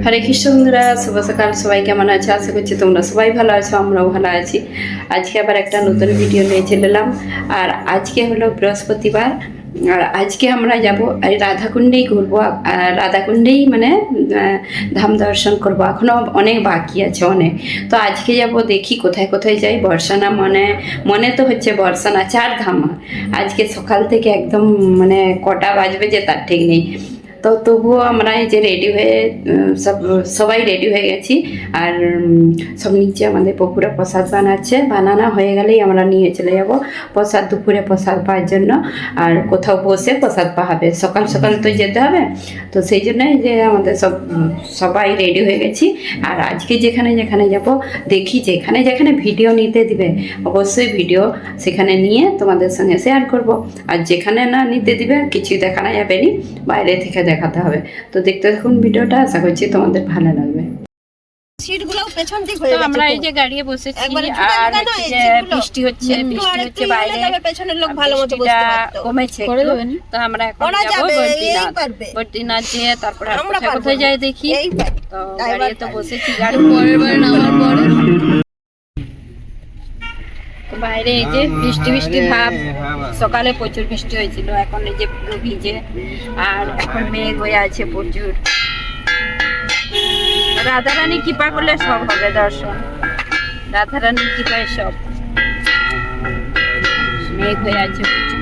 হরে কৃষ্ণ বন্ধুরা, শুভ সকাল। সবাই কেমন আছে? আশা করছি তোমরা সবাই ভালো আছো, আমরাও ভালো আছি। আজকে আবার একটা নতুন ভিডিও নিয়ে চলে এলাম। আর আজকে হলো বৃহস্পতিবার, আর আজকে আমরা যাব রাধাকুণ্ডেই ঘুরবো। আর রাধাকুণ্ডেই মানে ধাম দর্শন করবো। এখনও অনেক বাকি আছে, অনেক। তো আজকে যাব, দেখি কোথায় কোথায় যাই। বর্ষানা মনে মনে তো হচ্ছে বর্ষানা 4 ধাম। আজকে সকাল থেকে একদম মানে কটা বাজবে যে তার ঠিক নেই। তো তবুও আমরা এই যে রেডি হয়ে সবাই রেডি হয়ে গেছি। আর সব নিচে আমাদের পুকুরে প্রসাদ বানানো হয়ে গেলেই আমরা নিয়ে চলে যাব প্রসাদ, দুপুরে প্রসাদ পাওয়ার জন্য। আর কোথাও বসে প্রসাদ পাওয়াবে, সকাল সকাল তো যেতে হবে। তো সেই জন্যই যে আমাদের সবাই রেডি হয়ে গেছি। আর আজকে যেখানে যেখানে যাব, দেখি যেখানে যেখানে ভিডিও নিতে দিবে অবশ্যই ভিডিও সেখানে নিয়ে তোমাদের সঙ্গে শেয়ার করব। আর যেখানে না নিতে দিবে কিছু দেখানো যাবে না, বাইরে থেকে দেখাতে হবে। তো দেখতে থাকুন ভিডিওটা, আশা করছি তোমাদের ভালো লাগবে। সিটগুলো পেছন দিক হয়ে গেছে। আমরা এই যে গাড়িতে বসেছি, আর বৃষ্টি হচ্ছে বাইরে, পেছনের লোক ভালো মতো বসতে পারতো। কমেছে, তো আমরা এখন যাব বদ্রীনাথ যেয়ে তারপরে কোথায় যাই দেখি। তো গাড়িতে তো বসেছি, গাড়ি পরের বার নামার পরে বাইরে এই যে বৃষ্টি ভাব। সকালে প্রচুর বৃষ্টি হয়েছিল, এখন এই যে পুরো ভিজে। আর এখন মেঘ হয়ে আছে প্রচুর। রাধারানী কৃপা করলে সব হবে দর্শন, রাধারানীর কৃপায় সব। মেঘ হয়ে আছে প্রচুর।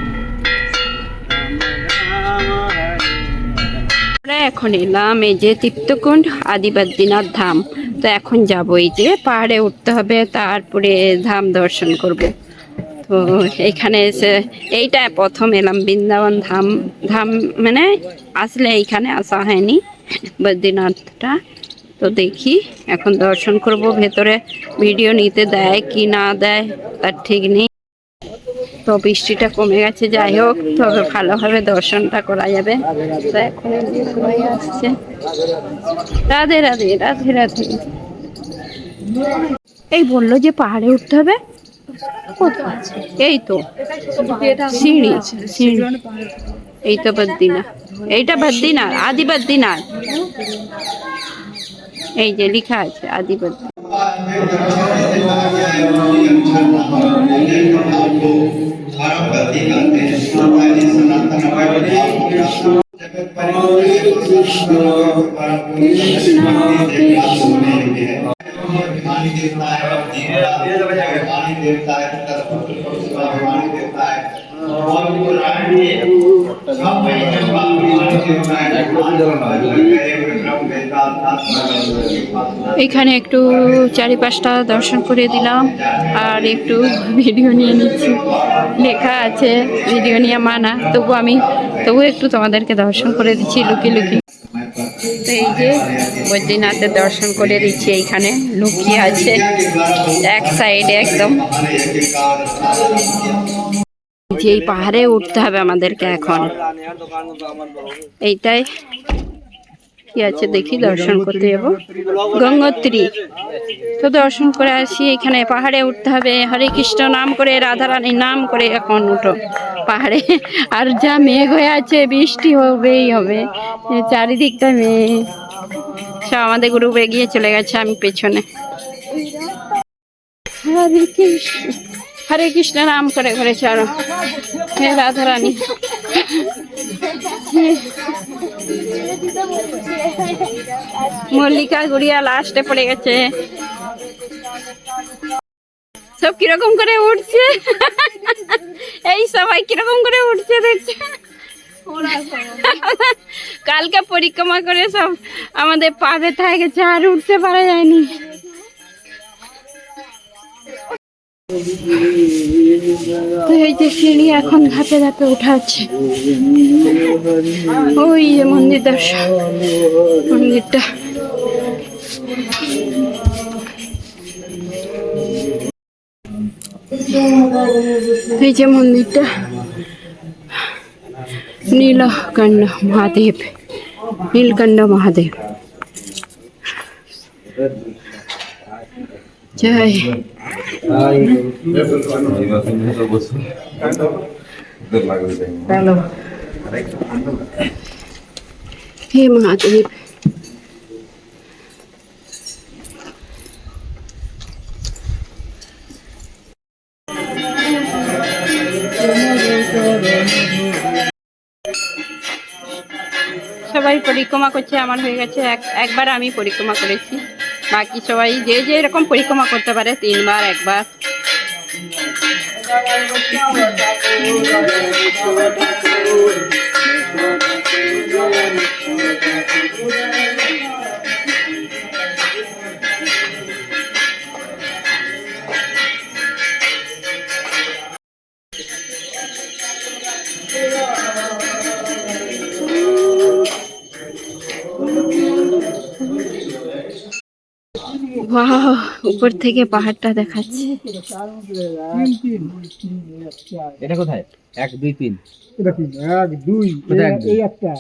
আমরা এখন এলাম এই যে তৃপ্তকুণ্ড আদি বদ্রীনাথ ধাম। তো এখন যাবো, এই যে পাহাড়ে উঠতে হবে, তারপরে ধাম দর্শন করব। তো এইখানে এসে এইটা প্রথম এলাম, বৃন্দাবন ধাম মানে আসলে এইখানে আসা হয়নি বদ্রীনাথটা। তো দেখি এখন দর্শন করব। ভেতরে ভিডিও নিতে দেয় কি না দেয় তার ঠিক নেই। তো বৃষ্টিটা কমে গেছে, যাই হোক, তবে ভালোভাবে দর্শনটা করা যাবে। তো এখন সবাই আসছে। রাধে রাধে, রাধে রাধে। এই বললো যে পাহাড়ে উঠতে হবে, এই তো সিঁড়ি, এই তো বদ্রীনাথ, এইটা বদ্রীনাথ আদি বদ্রীনাথ, এই যে লেখা আছে আদি বদ্রীনাথ। এখানে একটু চারিপাশটা দর্শন করে দিলাম, আর একটু ভিডিও নিয়ে নিচ্ছি। লেখা আছে ভিডিও নিয়ে মানা, তবু একটু তোমাদেরকে দর্শন করে দিচ্ছি লুকিয়ে লুকিয়ে। তো এই যে বদ্রীনাথের দর্শন করে দিচ্ছি, এইখানে লুকিয়ে আছে এক সাইডে একদম। যে এই পাহাড়ে উঠতে হবে আমাদেরকে এখন, এইটাই কি আছে দেখি, দর্শন করতে যাবো গঙ্গোত্রী। তো দর্শন করে আসি। এখানে পাহাড়ে উঠতে হবে, হরে কৃষ্ণ নাম করে, রাধারানীর নাম করে এখন উঠো পাহাড়ে। আর যা মেঘ হয়ে আছে, বৃষ্টি হবেই হবে, চারিদিকটা মেঘ। সব আমাদের গ্রুপ এগিয়ে চলে গেছে, আমি পেছনে। হরে কৃষ্ণ, হরে কৃষ্ণ নাম করে ঘরে চলো, হে রাধারানী। মল্লিকা গুড়িয়া লাস্টে পড়ে গেছে। সব কিরকম করে উঠছে, এই সবাই কিরকম করে উঠছে দেখছে। কালকে পরিক্রমা করে সব আমাদের পা ব্যথা হয়ে গেছে, আর উঠতে পারা যায়নি। তো এই যে সিঁড়ি এখন ধাপে ধাপে উঠাচ্ছে। ওই যে মন্দির দর্শন, মন্দিরটা। এই যে মন্দিরটা, নীলকণ্ঠ মহাদেব, নীলকণ্ঠ মহাদেব। জয় हे महादेव। সবাই পরিক্রমা করছে, আমার হয়ে গেছে একবার আমি পরিক্রমা করেছি, বাকি সবাই যে যে এরকম পরিক্রমা করতে পারে 3 বার 1 বার। বাহ, উপর থেকে পাহাড়টা দেখাচ্ছে। এটা কোথায়? 1 2 3 এটা কি 1 2 কোথায় 1 2? এই একটা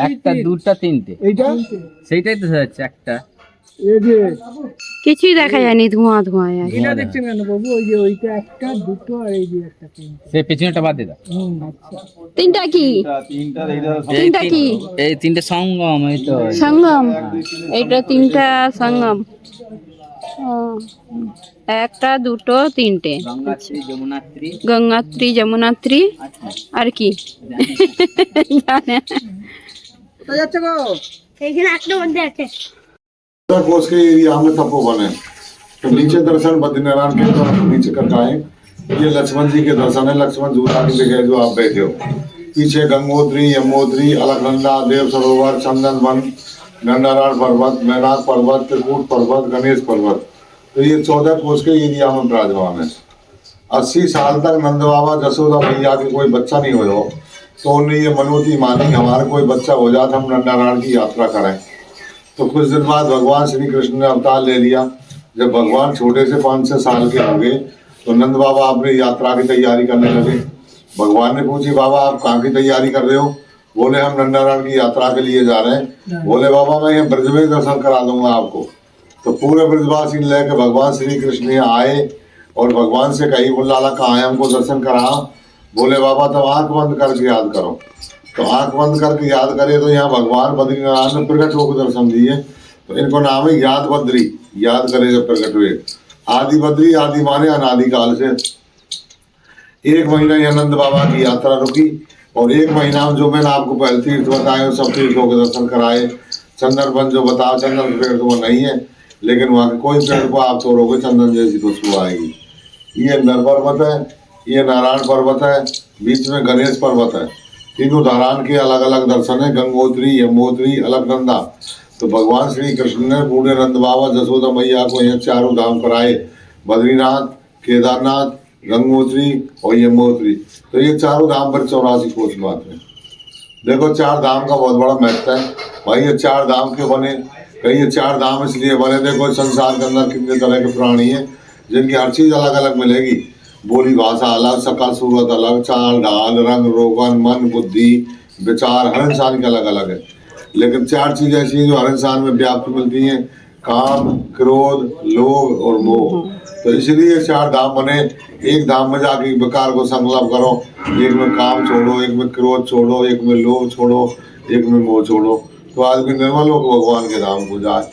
একটা দুটা তিনটে, এইটা সেইটাই তো হচ্ছে একটা। এই যে কিছুই দেখা যায়নি, ধোঁয়া ধোঁয়া আর। এটা দেখছেন কেন বাবু? ওই যে ওইটা একটা দুটো আর এই যে একটা তিনটে। সেই পেছনেটা বাদ দে দাও। আচ্ছা তিনটা কি? তিনটা কি? এই তিনটে সঙ্গম, এই তো সঙ্গম। এইটা 3টা সঙ্গম। ও, একটা দুটো তিনটে। গঙ্গাত্রী যমুনাত্রী। গঙ্গাত্রী যমুনাত্রী আর কি জানে। কোথায় যাচ্ছে গো? এইখানে একটা মধ্যে আছে। कोस के एरिया में तपोवन है। तो नीचे दर्शन बद्रीनारायण के तो आप नीचे कर आए। ये लक्ष्मण जी के दर्शन है। लक्ष्मण झूला की जगह जो आप बैठे हो, पीछे गंगोत्री, यमुनोत्री, अलकनंदा, देव सरोवर, चंदन वन, नंदानारायण पर्वत, मैनाक पर्वत, त्रिकूट पर्वत, गणेश पर्वत। तो ये 14 कोस के एरिया में विराजमान है। 80 साल तक नंद बाबा जसोदा मैया के कोई बच्चा नहीं हो, तो उन्हें ये मनोती मानी हमारा कोई बच्चा हो जाता हम नंदानारायण की यात्रा करें। तो कुछ दिन बाद भगवान श्री कृष्ण ने अवतार ले लिया। जब भगवान छोटे से 5-6 साल के हो गए तो नंद बाबा अपनी यात्रा की तैयारी करने लगे। भगवान ने पूछी, बाबा आप कहाँ की तैयारी कर रहे हो? बोले हम नंदानारायण की यात्रा के लिए जा रहे हैं। बोले बाबा मैं ये ब्रज में दर्शन करा दूंगा आपको। तो पूरे ब्रजवासी लेकर भगवान श्री कृष्ण यहाँ आए और भगवान से कही, बोल लाला कहाँ है, हमको दर्शन करा। बोले बाबा तो आंख बंद करके याद करो। तो आंख बंद करके याद करे तो यहाँ भगवान बद्रीनारायण ने प्रकट होकर दर्शन दिए। तो इनको नाम है याद बद्री, याद करे जब प्रकट हुए। आदि बद्री, आदि माने अनादि काल से। 1 महीना ये आनंद बाबा की यात्रा रुकी और 1 महीना में जो मैंने आपको पहले तीर्थ बताए सब तीर्थों के दर्शन कराए। चंदन वन जो बताओ, चंदन के पेड़ तो वो नहीं है, लेकिन वहाँ के कोई पेड़ को आप तोड़ोगे चंदन जैसी खुशबू आएगी। ये नर पर्वत है, ये नारायण पर्वत है, बीच में गणेश पर्वत है। तीनों धारान के अलग अलग दर्शन है, गंगोत्री, यमुनोत्री, अलकनंदा। तो भगवान श्री कृष्ण ने बूढ़े नंद बाबा जसोदा मैया को यहाँ 4 धाम कराए, बद्रीनाथ, केदारनाथ, गंगोत्री और यमुनोत्री। तो ये 4 धाम पर 84 कोस बात है। देखो 4 धाम का बहुत बड़ा महत्व है भाई। ये 4 धाम क्यों बने? कहीं ये 4 धाम इसलिए बने, देखो संसार के अंदर कितने तरह के प्राणी हैं जिनकी हर चीज अलग अलग मिलेगी। बोली भाषा अलग, शकल सूरत अलग, चाल ढाल, रंग रोगन, मन बुद्धि विचार हर इंसान के अलग अलग है। लेकिन 4 चीजें ऐसी हैं जो हर इंसान में व्याप्त मिलती हैं, काम, क्रोध, लोभ और मोह। तो इसलिए 4 धाम बने। एक धाम में जाके विकार को संकल्प करो, एक में काम छोड़ो, एक में क्रोध छोड़ो, एक में लोभ छोड़ो, एक में मोह छोड़ो। तो आदमी निर्मल हो भगवान के धाम को जाए।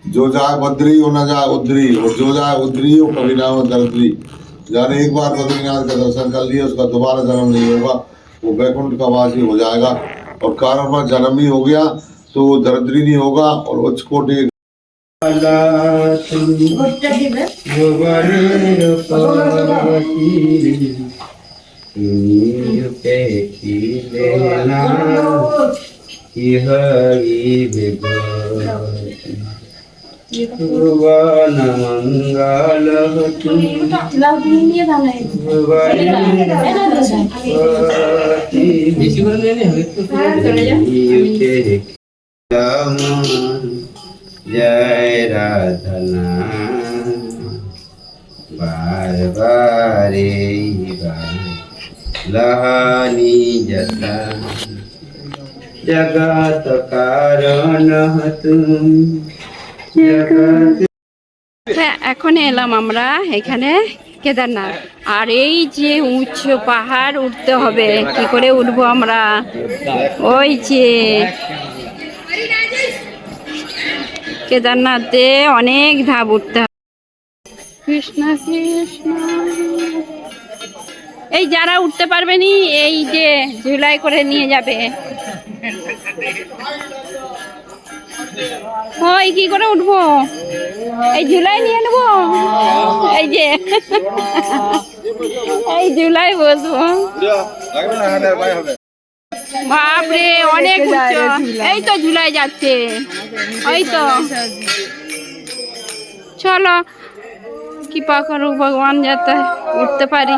जो जाए बद्री हो न जाए उद्री, और जो जाए उद्री हो कभी ना हो दर्दी। यानी एक बार बद्रीनाथ का दर्शन कर लिया उसका दोबारा जन्म नहीं होगा, वो वैकुंठ का वासी हो जाएगा। और कारण में जन्म ही हो गया तो वो दरिद्री नहीं होगा और उच्च कोटि भुवन मंगल जय राधना बार बारे लहानी जता जगत कारण तुम जगत। এখন এলাম আমরা এখানে কেদারনাথ। আর এই যে উঁচু পাহাড় উঠতে হবে, কি করে উঠবো আমরা? ওই যে কেদারনাথে অনেক ধাপ উঠতে হবে। কৃষ্ণ কৃষ্ণ, এই যারা উঠতে পারবে নি এই যে ঝুলাই করে নিয়ে যাবে। ওই কি করে উঠবো? এই ঝুলাই নিয়ে নেবো, এই যে এই ঝুলাই বসবো। বাপরে অনেক উচ্চ। এই তো ঝুলাই যাচ্ছে, ওই তো। চলো কৃপা করো ভগবান যাতে উঠতে পারি।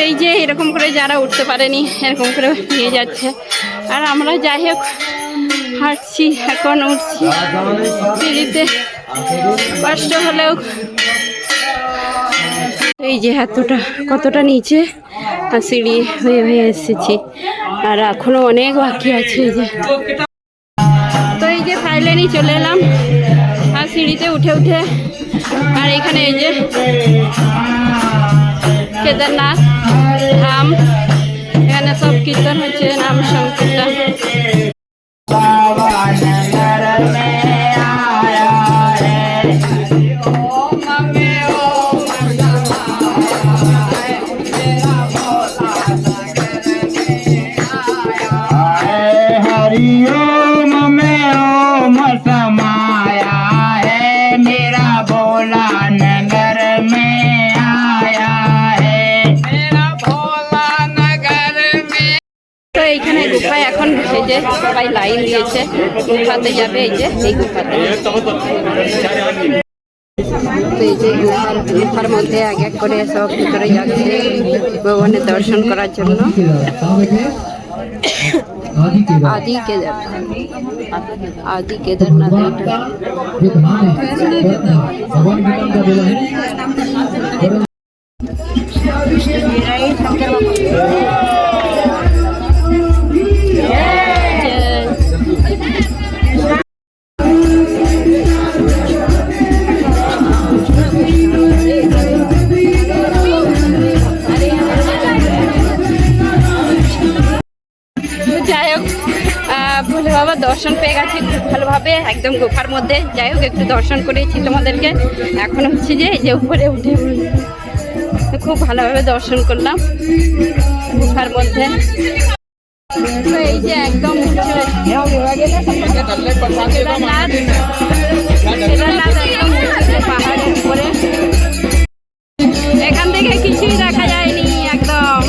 এই যে এরকম করে যারা উঠতে পারেনি এরকম করে নিয়ে যাচ্ছে, আর আমরা যাই হোক হাঁটছি, এখন উঠছি সিঁড়িতে, কষ্ট হলেও। এই যে এতটা কতটা নিচে আর সিঁড়ি হয়ে হয়ে এসেছি, আর এখনো অনেক বাকি আছে। এই যে তো এই যে ফাইনালি চলে এলাম আর সিঁড়িতে উঠে উঠে, আর এখানে এই যে কেদারনাথ ধাম, এখানে সব কীর্তন হচ্ছে, নাম সংকীর্তন। हरिओम में ओम समाया है, मेरा भोला नगर में आया है, मेरा भोला नगर में। তো এইখানে গুফায় এখন এই যে সবাই লাইন দিয়েছে, গুফাতে যাবে। এই যে এই গুফাতে, তো এই যে গুফার মধ্যে এক এক করে সব ভিতরে যাচ্ছে ভগবানের দর্শন করার জন্য। आदि केदारनाथ যাই হোক ভোলে বাবার দর্শন পেয়ে গেছি খুব ভালোভাবে, একদম গুফার মধ্যে। যাই হোক একটু দর্শন করেছি তোমাদেরকে। এখন হচ্ছে যে এই যে উপরে উঠে খুব ভালোভাবে দর্শন করলাম গুফার মধ্যে। তো এই যে একদম কেদারনাথ একদম পাহাড়ের উপরে, এখান থেকে কিছুই দেখা যায়নি, একদম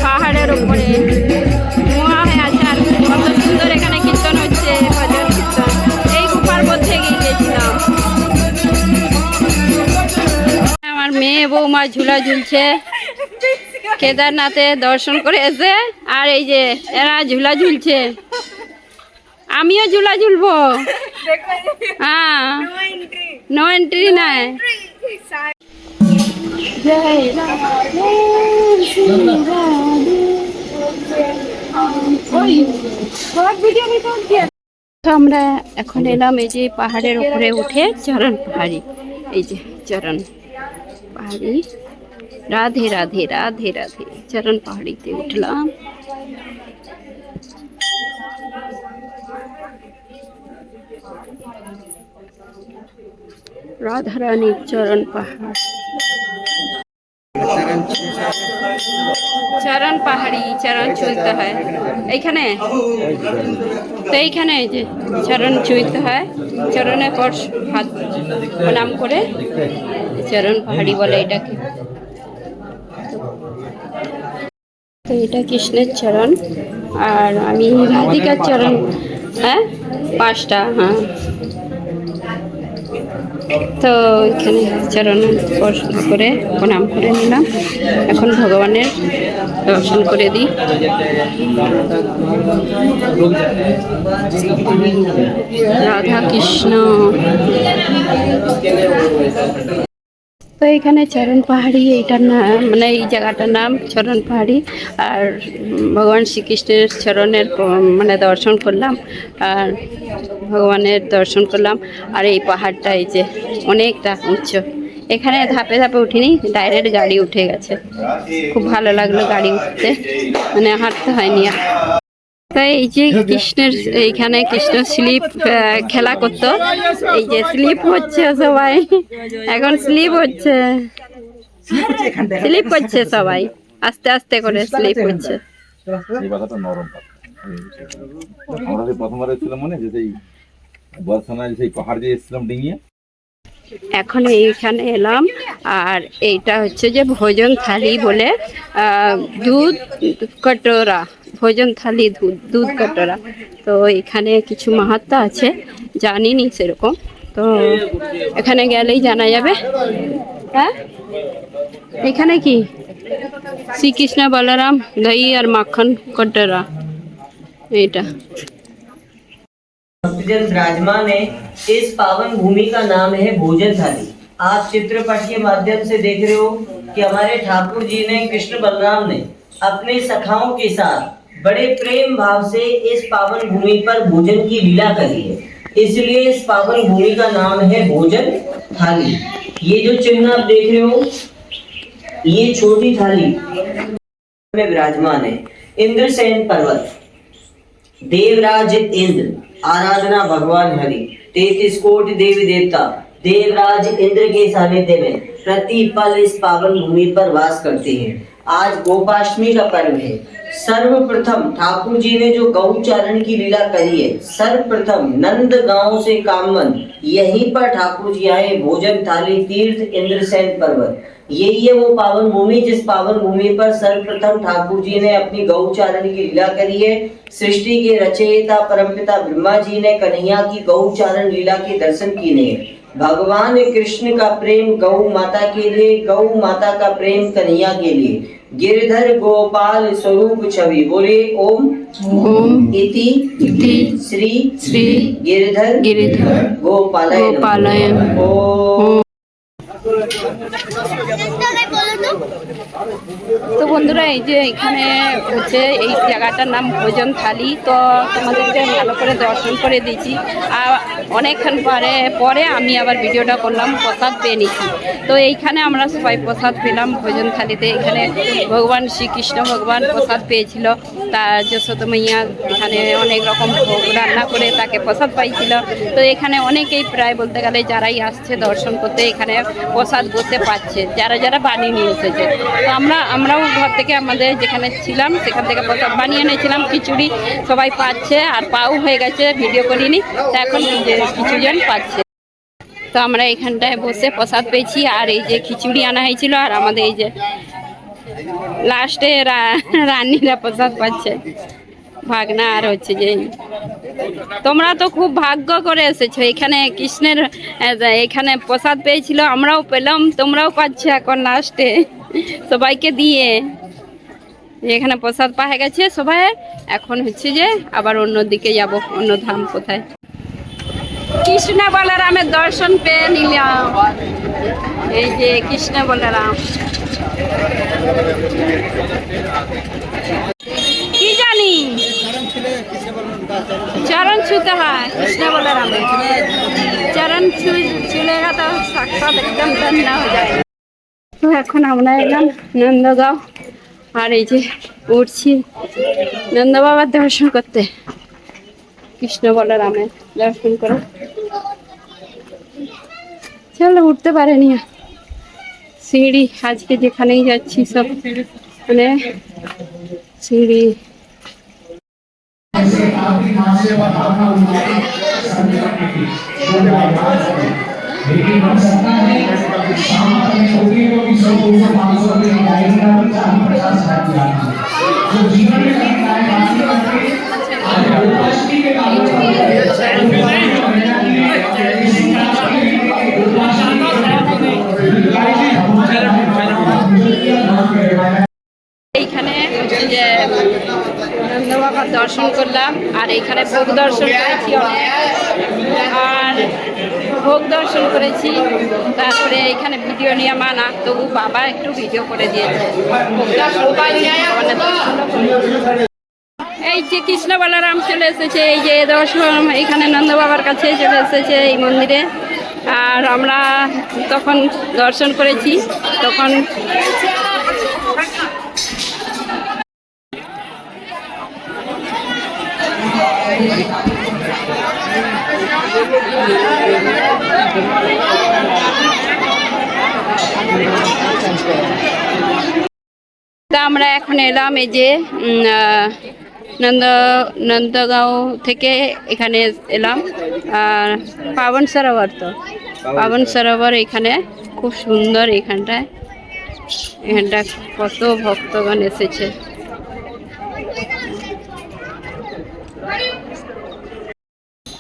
পাহাড়ের উপরে ধোঁয়া হয়ে আছে। আর কত সুন্দর এখানে কীর্তন হচ্ছে, ভজন কীর্তন। এই গুফার মধ্যে গিয়েছিলাম, আমার মেয়ে বৌমা ঝুলা ঝুলছে কেদারনাথে দর্শন করে এসে। আর এই যে এরা ঝুলা ঝুলছে, আমিও ঝুলা ঝুলবো। হ্যাঁ, নো এন্ট্রি নাই। আমরা এখন এলাম এই যে পাহাড়ের উপরে উঠে চরণ পাহাড়ি। এই যে চরণ পাহাড়ি, রাধে রাধে রাধে রাধে, চরণ পাহাড়িতে উঠলাম। राधा रानी चरण पहाड़, चरण पहाड़ी, चरण छूते है এইখানে। তো এইখানে এই যে চরণ ছুঁইতে হয়, চরণে পর হাত প্রণাম করে চরণ পাহাড়ি বলে এটাকে। তো এটা কৃষ্ণের চরণ, আর আমি রাধিকার চরণ। হ্যাঁ, 5টা। হ্যাঁ, তো এখানে চরণ স্পর্শ করে প্রণাম করে নিলাম। এখন ভগবানের দর্শন করে দিই। রাধা কৃষ্ণ। তো এখানে চরণ পাহাড়ি, এইটার নাম মানে এই জায়গাটার নাম চরণ পাহাড়ি। আর ভগবান শ্রীকৃষ্ণের চরণের মানে দর্শন করলাম, আর ভগবানের দর্শন করলাম। আর এই পাহাড়টা এই যে অনেকটা উচ্চ, এখানে ধাপে ধাপে উঠিনি, ডাইরেক্ট গাড়ি উঠে গেছে। খুব ভালো লাগলো গাড়ি উঠতে, মানে হাঁটতে হয়নি। তাই এই যে কৃষ্ণের এইখানে কৃষ্ণ স্লিপ খেলা করতো, এই যে স্লিপ হচ্ছে সবাই, এখন স্লিপ হচ্ছে স্লিপ করছে সবাই, আস্তে আস্তে করে স্লিপ করছে। এই পাতাটা নরম পাতা। আমরা যে প্রথমবার এসেছিলাম মনে যে সেই বর্ষানায় সেই পাহাড় দিয়ে এসেছিলাম ডিঙিয়ে। এখন এইখানে এলাম, আর এইটা হচ্ছে যে ভোজন থালি বলে, দুধ কটোরা, ভোজন থালি দুধ কটোরা। তো এখানে কিছু মাহাত্ম্য আছে, জানিনি সেরকম, তো এখানে গেলেই জানা যাবে। হ্যাঁ, এখানে কি শ্রীকৃষ্ণ বলরাম দই আর মাখন কটোরা, এইটা। भक्तजन विराजमान है। इस पावन भूमि का नाम है भोजन थाली। आप चित्रपट के माध्यम से देख रहे हो कि हमारे ठाकुर जी ने, कृष्ण बलराम ने अपने सखाओं के साथ बड़े प्रेम भाव से इस पावन भूमि पर भोजन की लीला करी है, इसलिए इस पावन भूमि का नाम है भोजन थाली। ये जो चिन्ह आप देख रहे हो, ये छोटी थाली में विराजमान है। इंद्रसेन पर्वत, देवराज इंद्र, आराधना भगवान हरि, 33 कोटि देवी देवता देवराज इंद्र के सानिध्य में प्रति पल इस पावन भूमि पर वास करते हैं। आज गोपाष्टमी का पर्व है। सर्वप्रथम ठाकुर जी ने जो गौचारण की लीला करी है, सर्वप्रथम नंद गांव से कामवन, यहीं पर ठाकुर जी आए। भोजन थाली तीर्थ इंद्रसेन पर्वत, यही है वो पावन भूमि जिस पावन भूमि पर सर्वप्रथम ठाकुर जी ने अपनी गौचारण की लीला करी है। सृष्टि के रचयिता परमपिता ब्रह्मा जी ने कन्हैया की गौचारण लीला के दर्शन किए। भगवान कृष्ण का प्रेम गौ माता के लिए, गौ माता का प्रेम कन्हैया के लिए। गिरधर गोपाल स्वरूप छवि, बोले ओम ओम इति श्री श्री गिरधर गोपालय गोपालय ओम। তো বন্ধুরা, এই যে এখানে হচ্ছে এই জায়গাটার নাম ভোজন থালি। তো তোমাদেরকে ভালো করে দর্শন করে দিয়েছি, আর অনেকক্ষণ পরে আমি আবার ভিডিওটা করলাম, প্রসাদ পেয়ে নিচ্ছি। তো এইখানে আমরা সবাই প্রসাদ পেলাম ভোজন থালিতে। এখানে ভগবান শ্রীকৃষ্ণ ভগবান প্রসাদ পেয়েছিল, তার যশোদা মাইয়া এখানে অনেক রকম ভোগ রান্না করে তাকে প্রসাদ পাইছিল। তো এখানে অনেকেই প্রায় বলতে গেলে যারাই আসছে দর্শন করতে এখানে প্রসাদ বসে পাচ্ছে, যারা যারা বানিয়ে নিয়ে এসেছে। তো আমরাও ঘর থেকে আমাদের যেখানে ছিলাম সেখান থেকে প্রসাদ বানিয়ে এনেছিলাম, খিচুড়ি সবাই পাচ্ছে, আর পাও হয়ে গেছে, ভিডিও করিনি। তো এখন কিছুজন পাচ্ছে। তো আমরা এখানটায় বসে প্রসাদ পেয়েছি, আর এই যে খিচুড়ি আনা হয়েছিল, আর আমাদের এই যে লাস্টে রানীরা প্রসাদ পাচ্ছে, ভাগনা আর হচ্ছে যে। তোমরা তো খুব ভাগ্য করে এসেছো, এখানে কৃষ্ণের এখানে প্রসাদ পেয়েছিল, আমরাও পেলাম, তোমরাও পাচ্ছ এখন লাস্টে সবাইকে দিয়ে। এখানে প্রসাদ পাওয়া গেছে সবাই, এখন হচ্ছে যে আবার অন্য দিকে যাব, অন্য ধাম কোথায়। কৃষ্ণ বলরামের দর্শন পেয়ে নিলাম, এই যে কৃষ্ণ বলরাম। কি জানি चरण छूते हैं कृष्ण बलराम, चरण छूलेगा तो साक्षात एकदम धन्य हो जाएगा। তো এখন আমরা এলাম নন্দগাঁও, আর এই যে উঠছি নন্দ বাবার দর্শন করতে, কৃষ্ণ বলরামের দর্শন করে। চলো, উঠতে পারেনি সিঁড়ি, আজকে যেখানেই যাচ্ছি সব মানে সিঁড়ি। এইখানে হচ্ছে যে নন্দ বাবার দর্শন করলাম, আর এইখানে ভোগ দর্শন করেছি অনেক, আর ভোগ দর্শন করেছি। তারপরে এইখানে ভিডিও নিয়ে মানা, তবু বাবা একটু ভিডিও করে দিয়েছে, ভোগ দর্শন পাইনি, মানে এই যে কৃষ্ণ বলরাম চলে এসেছে, এই যে দর্শন এইখানে নন্দ বাবার কাছে চলে এসেছে এই মন্দিরে। আর আমরা তখন দর্শন করেছি, তখন Thank you. তা আমরা এখন এলাম এই যে নন্দগাঁও থেকে এখানে এলাম। আর পাবন সরোবর, তো পাবন সরোবর এখানে খুব সুন্দর। এখানটা কত ভক্তগণ এসেছে।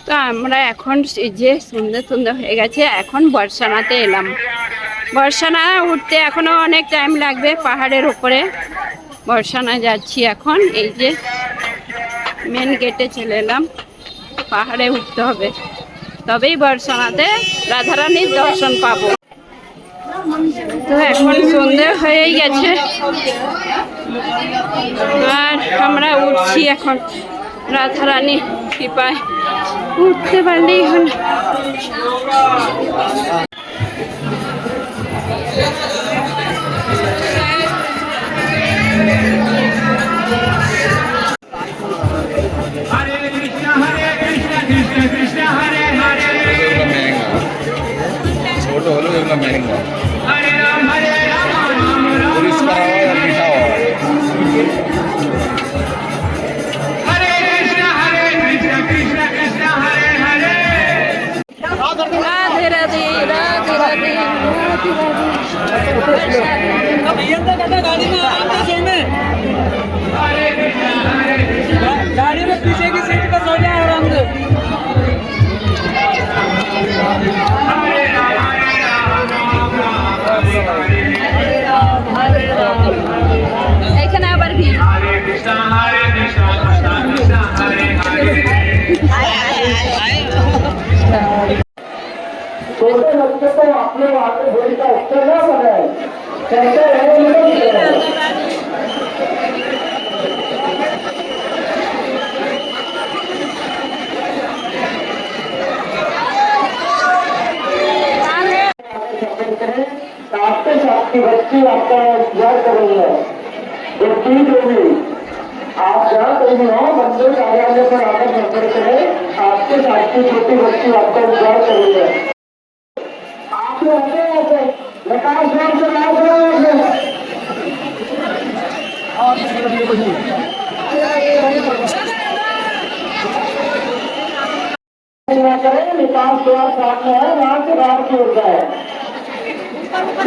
তো আমরা এখন এই যে সুন্দর সুন্দর হয়ে গেছে, এখন বর্ষানাতে এলাম। বর্ষানা উঠতে এখনো অনেক টাইম লাগবে, পাহাড়ের উপরে বর্ষানা যাচ্ছি এখন। এই যে মেন গেটে চলে এলাম, পাহাড়ে উঠতে হবে, তবেই বর্ষানাতে রাধারানীর দর্শন পাবো। তো এখন সন্ধে হয়েই গেছে আর আমরা উঠছি এখন। রাধারানী কৃপায় উঠতে পারলেই হলো। ছোট হলো এগুলো ম্যাঙ্গো, পরিষ্কার হয় আর মিঠা হয়। রাধে রাধে রাধে রাধে गाड़ी में पीछे की सीट पर सो जाए आराम से। এখানে আবার ভিড়। छोटे बच्चे को अपने वहाँ पे बोली का उत्तर न बनाए, कहते हैं आपके साथ की बच्ची आपका इंतजार कर रही है। जो चीज होगी आप जहाँ कहीं भी हो, मंदिर कार्यालय पर आकर संपर्क करें। आपके साथ की छोटी बच्ची आपका इंतजार कर रही है। आप लोग ऐसे विकास नाम से नाम करें, विकास द्वार सामने है, वहां से बाहर की ओर जाए।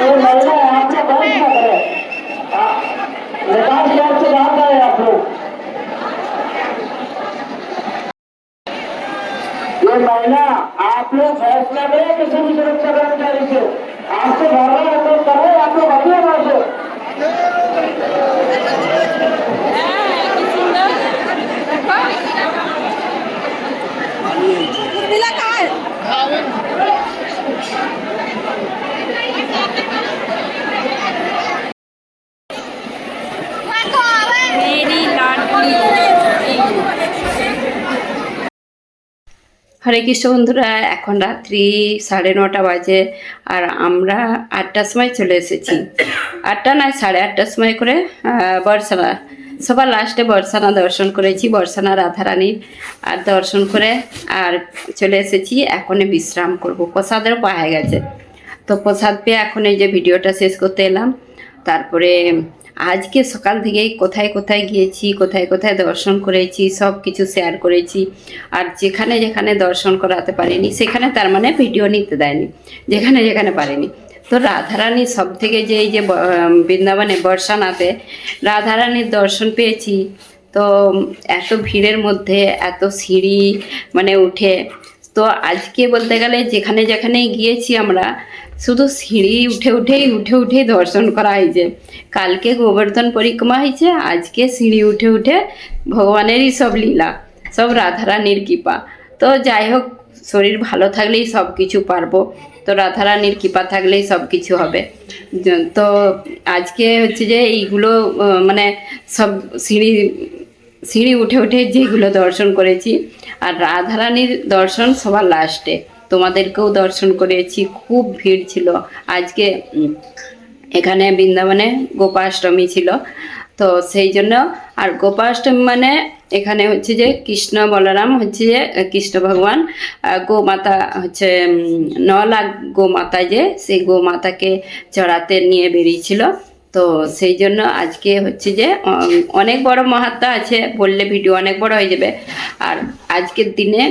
ये महिला आपका बंद न करे, विकास द्वार से बाहर जाए आप लोग। ये महिला आप लोग फैसला करें किसी भी सुरक्षा कर्मचारी से, आपसे भावना हम लोग करें, आप लोग अभी हमारे से হরে কৃষ্ণ বন্ধুরা, এখন রাত্রি 9:30 বাজে আর আমরা 8টার সময় চলে এসেছি। 8টা না 8:30টার সময় করে বর্ষানা, সবার লাস্টে বর্ষানা দর্শন করেছি, বর্ষানা রাধারানীর। আর দর্শন করে আর চলে এসেছি, এখন বিশ্রাম করব। প্রসাদেরও পাওয়া গেছে, তো প্রসাদ পেয়ে এখন এই যে ভিডিওটা শেষ করতে এলাম। তারপরে আজকে সকাল থেকেই কোথায় কোথায় গিয়েছি, কোথায় কোথায় দর্শন করেছি, সব কিছু শেয়ার করেছি। আর যেখানে যেখানে দর্শন করাতে পারিনি সেখানে তার মানে ভিডিও নিতে দেয়নি, যেখানে যেখানে পারিনি। তো রাধারানী সব থেকে যে এই যে বৃন্দাবনে বর্ষানাতে রাধারানীর দর্শন পেয়েছি। তো এত ভিড়ের মধ্যে এত সিঁড়ি মানে উঠে, তো আজকে বলতে গেলে যেখানে যেখানেই গিয়েছি আমরা শুধু সিঁড়ি উঠে উঠেই দর্শন করা হয়েছে। কালকে গোবর্ধন পরিক্রমা হয়েছে, আজকে সিঁড়ি উঠে ভগবানেরই সব লীলা, সব রাধারানীর কৃপা। তো যাই হোক, শরীর ভালো থাকলেই সব কিছু পারবো, তো রাধারানীর কৃপা থাকলেই সব কিছু হবে। তো আজকে হচ্ছে যে এইগুলো মানে সব সিঁড়ি উঠে যেগুলো দর্শন করেছি। আর রাধারানীর দর্শন সবার লাস্টে, তোমাদেরকেও দর্শন করেছি। খুব ভিড় ছিল আজকে এখানে বৃন্দাবনে, গোপাষ্টমী ছিল, তো সেই জন্য। আর গোপাষ্টমী মানে এখানে হচ্ছে যে কৃষ্ণ বলরাম হচ্ছে যে কৃষ্ণ ভগবান গোমাতা হচ্ছে 9 লাখ গোমাতা, যে সেই গোমাতাকে চড়াতে নিয়ে বেরিয়েছিল। তো সেই জন্য আজকে হচ্ছে যে অনেক বড় মাহাত্ম্য আছে, বললে ভিডিও অনেক বড় হয়ে যাবে। আর আজকের দিনে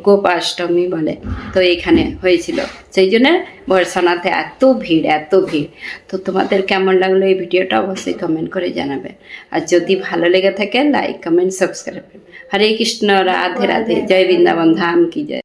গোপাষ্টমী বলে, তো এখানে হয়েছিল, সেই জন্য বর্ষানাতে এত ভিড়। তো তোমাদের কেমন লাগলো এই ভিডিওটা অবশ্যই কমেন্ট করে জানাবে। আর যদি ভালো লেগে থাকে লাইক কমেন্ট সাবস্ক্রাইব। হরে কৃষ্ণ, রাধে রাধে, জয় বৃন্দাবন ধাম কি জয়।